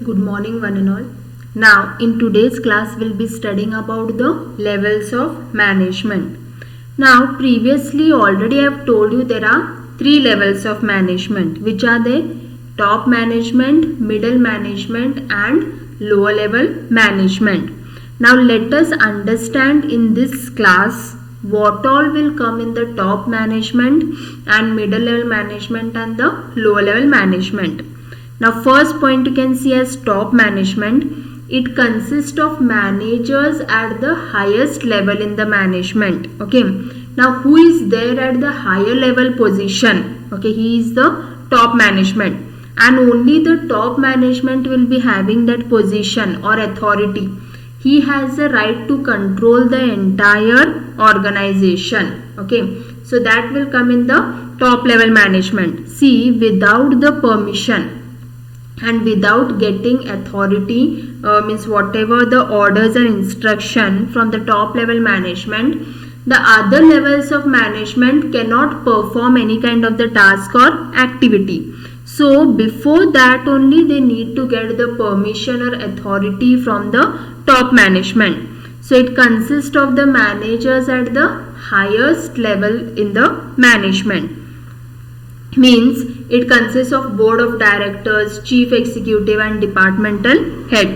Good morning one and all. Now in today's class we'll be studying about the levels of management. Now previously already I have told you there are three levels of management, which are the top management, middle management and lower level management. Now let us understand in this class what all will come in the top management and middle level management and the lower level management. Now first point you can see as top management. It consists of managers at the highest level in the management. Okay. Now who is there at the higher level position? Okay, he is the top management, and only the top management will be having that position or authority. He has a right to control the entire organization. Okay, so that will come in the top level management. See, without the permission and without getting authority, means whatever the orders and instruction from the top level management, the other levels of management cannot perform any kind of the task or activity. So before that only they need to get the permission or authority from the top management. So it consists of the managers at the highest level in the management. Means it consists of board of directors, chief executive and departmental head.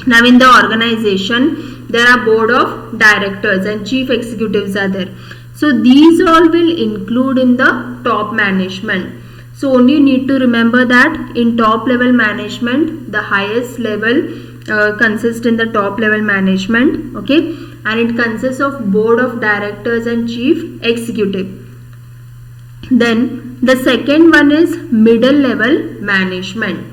Now in the organization there are board of directors and chief executives are there. So these all will include in the top management. So only you need to remember that in top level management the highest level consists in the top level management. Okay, and it consists of board of directors and chief executive. Then the second one is middle level management.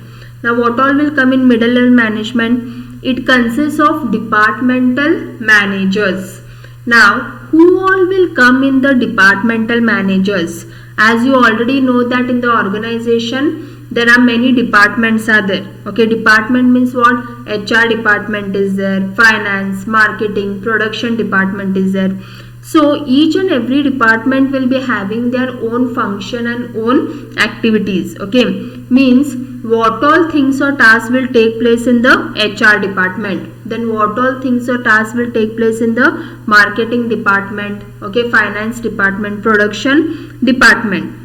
Now what all will come in middle level management? It consists of departmental managers. Now who all will come in the departmental managers? As you already know that in the organization there are many departments are there. Okay, department means what? HR department is there, finance, marketing, production department is there. So each and every department will be having their own function and own activities. Okay, means what all things or tasks will take place in the HR department, then what all things or tasks will take place in the marketing department, okay, finance department, production department.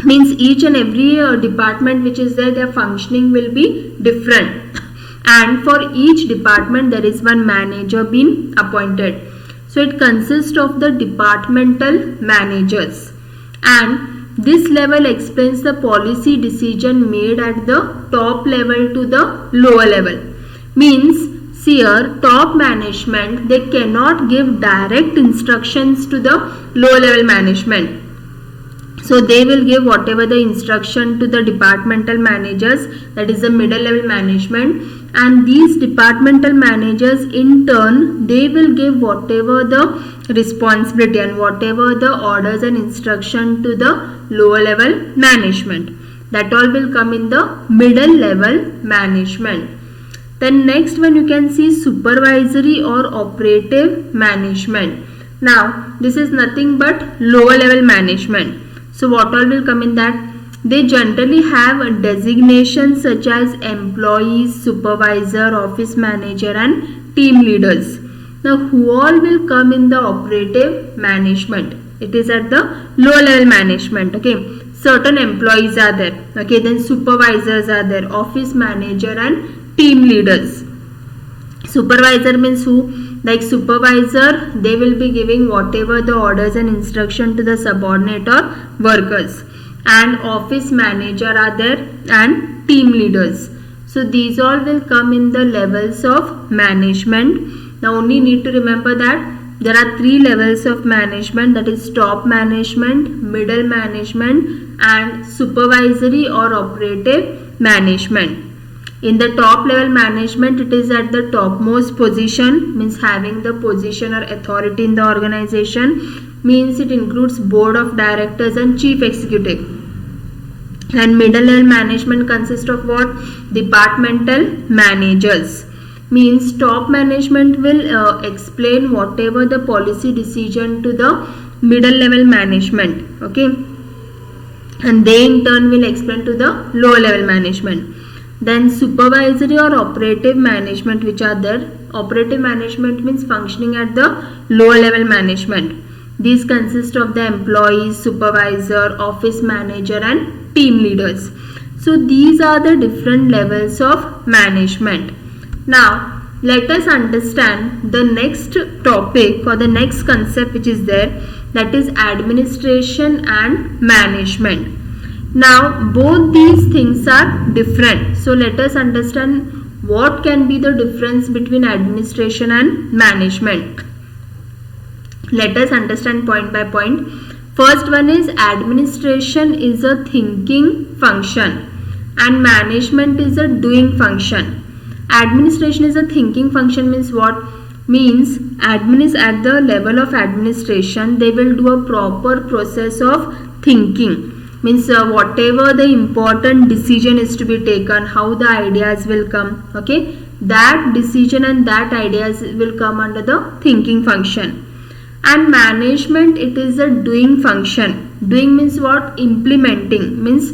Means each and every department which is there, their functioning will be different, and for each department there is one manager being appointed. So it consists of the departmental managers, and this level explains the policy decision made at the top level to the lower level. Means here top management, they cannot give direct instructions to the lower level management. So they will give whatever the instruction to the departmental managers, that is the middle level management, and these departmental managers in turn they will give whatever the responsibility and whatever the orders and instruction to the lower level management. That all will come in the middle level management. Then next one you can see supervisory or operative management. Now this is nothing but lower level management. So what all will come in that? They generally have designations such as employees, supervisor, office manager and team leaders. Now who all will come in the operative management? It is at the lower level management. Okay, certain employees are there. Okay, then supervisors are there, office manager and team leaders. Supervisor means who? Like supervisor, they will be giving whatever the orders and instruction to the subordinate or workers, and office manager are there and team leaders. So these all will come in the levels of management. Now only need to remember that there are three levels of management, that is top management, middle management and supervisory or operative management. In the top level management, it is at the topmost position, means having the position or authority in the organization, means it includes board of directors and chief executive. And middle level management consists of what? Departmental managers. Means top management will explain whatever the policy decision to the middle level management. Okay, and they in turn will explain to the lower level management. Then supervisory or operative management which are there. Operative management means functioning at the lower level management. These consist of the employees, supervisor, office manager and team leaders. So these are the different levels of management. Now let us understand the next topic or the next concept which is there, that is administration and management. Now both these things are different. So let us understand what can be the difference between administration and management. Let us understand point by point. First one is administration is a thinking function and management is a doing function. Administration is a thinking function means what? Means admin is at the level of administration, they will do a proper process of thinking. Means whatever the important decision is to be taken, how the ideas will come, okay, that decision and that ideas will come under the thinking function. And management, it is a doing function. Doing means what? Implementing means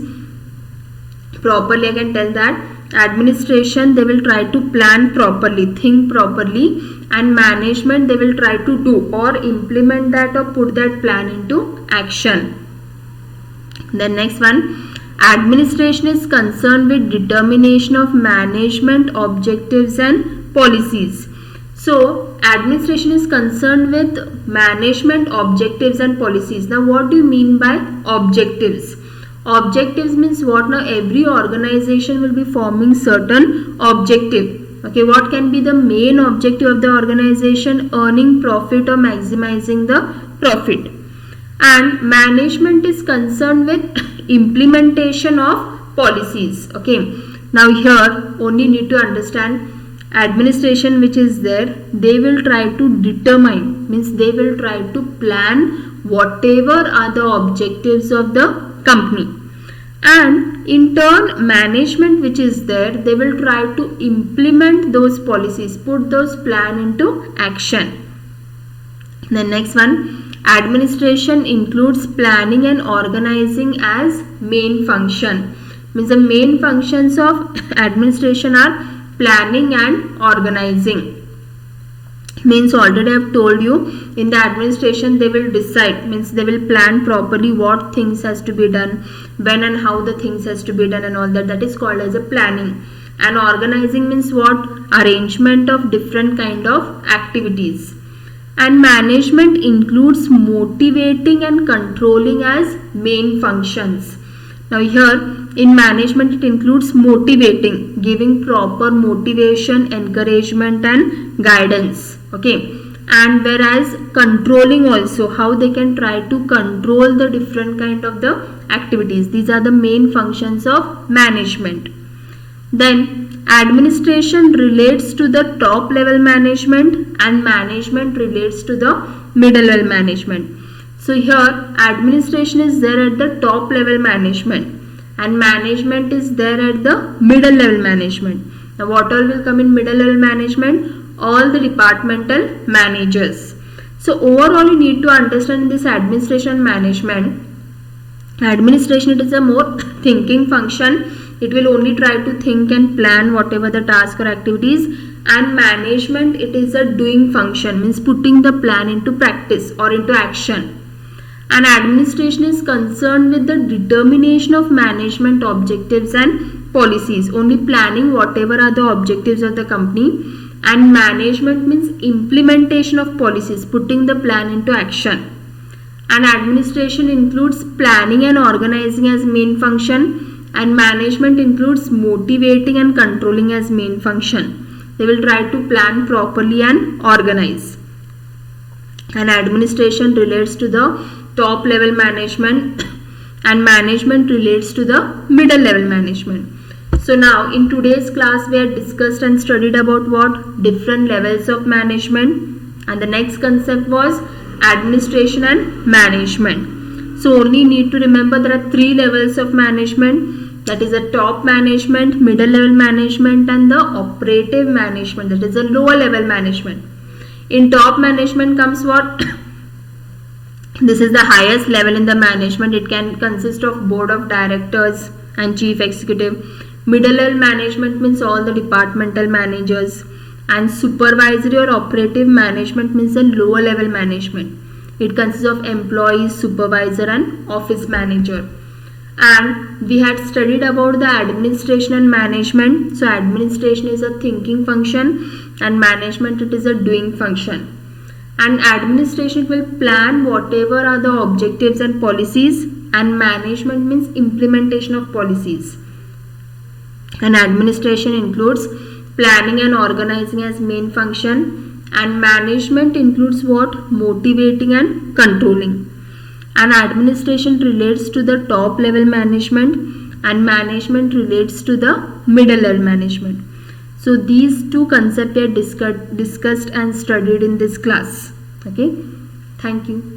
properly. I can tell that administration, they will try to plan properly, think properly, and management, they will try to do or implement that or put that plan into action. Then next one, administration is concerned with determination of management objectives and policies. So administration is concerned with management objectives and policies. Now what do you mean by objectives? Objectives means what? Now every organization will be forming certain objective. Okay, what can be the main objective of the organization? Earning profit or maximizing the profit. And management is concerned with implementation of policies. Okay, now here only need to understand administration which is there, they will try to determine, means they will try to plan whatever are the objectives of the company. And in turn management which is there, they will try to implement those policies, put those plan into action. The next one, administration includes planning and organizing as main function. Means the main functions of administration are planning and organizing. Means already I have told you, in the administration they will decide, means they will plan properly what things has to be done, when and how the things has to be done and all that. That is called as a planning. And organizing means what? Arrangement of different kind of activities. And management includes motivating and controlling as main functions. Now here in management it includes motivating, giving proper motivation, encouragement and guidance. Okay, and whereas controlling also, how they can try to control the different kind of the activities. These are the main functions of management. Then administration relates to the top level management and management relates to the middle level management. So here administration is there at the top level management and management is there at the middle level management. Now what all will come in middle level management? All the departmental managers. So overall you need to understand this administration management. Administration, it is a more thinking function. It will only try to think and plan whatever the task or activities. And management, it is a doing function, means putting the plan into practice or into action. And administration is concerned with the determination of management objectives and policies, only planning whatever are the objectives of the company. And management means implementation of policies, putting the plan into action. And administration includes planning and organizing as main function, and management includes motivating and controlling as main function. They will try to plan properly and organize. And administration relates to the top level management and management relates to the middle level management. So now in today's class we have discussed and studied about what? Different levels of management, and the next concept was administration and management. So only need to remember there are three levels of management, that is the top management, middle level management and the operative management, that is the lower level management. In top management comes what? This is the highest level in the management. It can consist of board of directors and chief executive. Middle level management means all the departmental managers, and supervisory or operative management means the lower level management. It consists of employees, supervisor and office manager. And we had studied about the administration and management. So administration is a thinking function and management it is a doing function. And administration will plan whatever are the objectives and policies, and management means implementation of policies. And administration includes planning and organizing as main function, and management includes what? Motivating and controlling. And administration relates to the top level management, and management relates to the middle level management. So these two concepts are discussed and studied in this class. Okay, thank you.